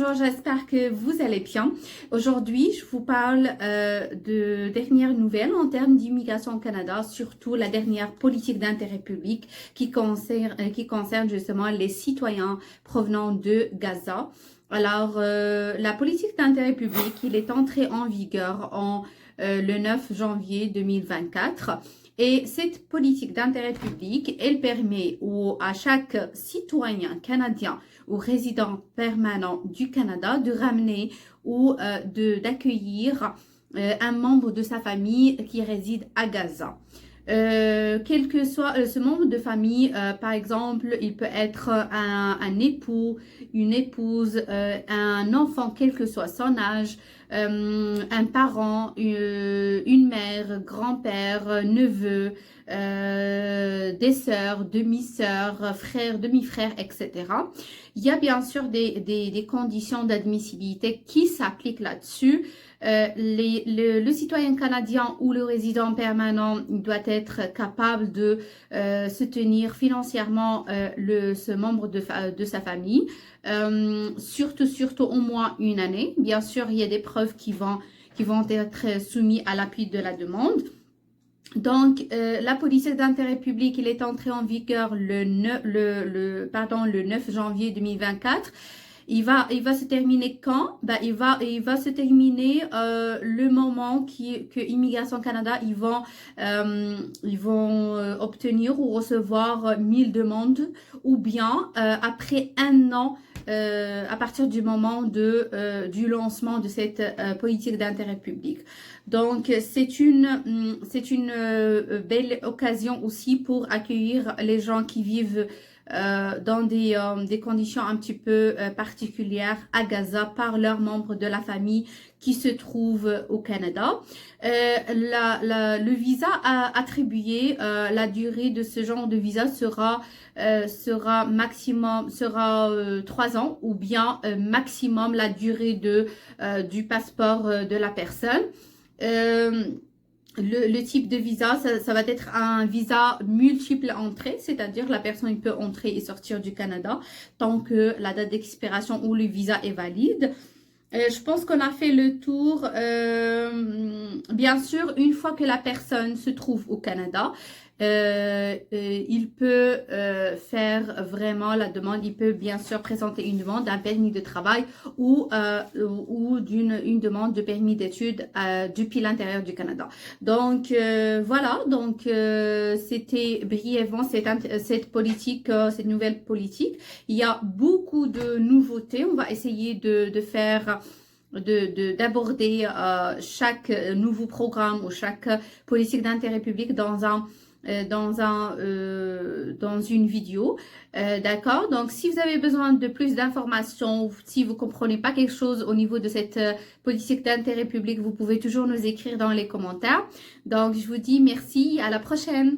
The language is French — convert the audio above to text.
bonjour, j'espère que vous allez bien. Aujourd'hui, je vous parle de dernières nouvelles en termes d'immigration au Canada, surtout la dernière politique d'intérêt public qui concerne justement les citoyens provenant de Gaza. Alors, la politique d'intérêt public, il est entré en vigueur le 9 janvier 2024. Et cette politique d'intérêt public, elle permet à chaque citoyen canadien ou résident permanent du Canada de ramener ou d'accueillir un membre de sa famille qui réside à Gaza. Quel que soit ce membre de famille, par exemple, il peut être un époux, une épouse, un enfant, quel que soit son âge, un parent, une mère, grand-père, neveu, des sœurs, demi-sœurs, frères, demi-frères, etc. Il y a bien sûr des conditions d'admissibilité qui s'appliquent là-dessus. Le citoyen canadien ou le résident permanent doit être capable de soutenir financièrement ce membre de sa famille, surtout au moins une année. Bien sûr, il y a des preuves qui vont être soumises à l'appui de la demande. Donc, la politique d'intérêt public, il est entré en vigueur le 9 janvier 2024. Il va se terminer quand? Il va se terminer le moment que Immigration Canada ils vont obtenir ou recevoir 1000 demandes, ou bien après un an à partir du moment du lancement de cette politique d'intérêt public. Donc c'est une belle occasion aussi pour accueillir les gens qui vivent dans des conditions un petit peu particulières à Gaza par leurs membres de la famille qui se trouvent au Canada. Le visa attribué, la durée de ce genre de visa sera 3 ans, ou bien maximum la durée du passeport de la personne. Le type de visa, ça va être un visa multiple entrée, c'est-à-dire la personne peut entrer et sortir du Canada tant que la date d'expiration ou le visa est valide. Je pense qu'on a fait le tour. Bien sûr, une fois que la personne se trouve au Canada, il peut faire vraiment la demande. Il peut bien sûr présenter une demande d'un permis de travail ou une demande de permis d'études depuis l'intérieur du Canada. Donc voilà, donc c'était brièvement cette politique, cette nouvelle politique. Il y a beaucoup de nouveautés. On va essayer d'aborder chaque nouveau programme ou chaque politique d'intérêt public dans une vidéo, d'accord? Donc si vous avez besoin de plus d'informations, si vous comprenez pas quelque chose au niveau de cette politique d'intérêt public, vous pouvez toujours nous écrire dans les commentaires. Donc je vous dis merci, à la prochaine.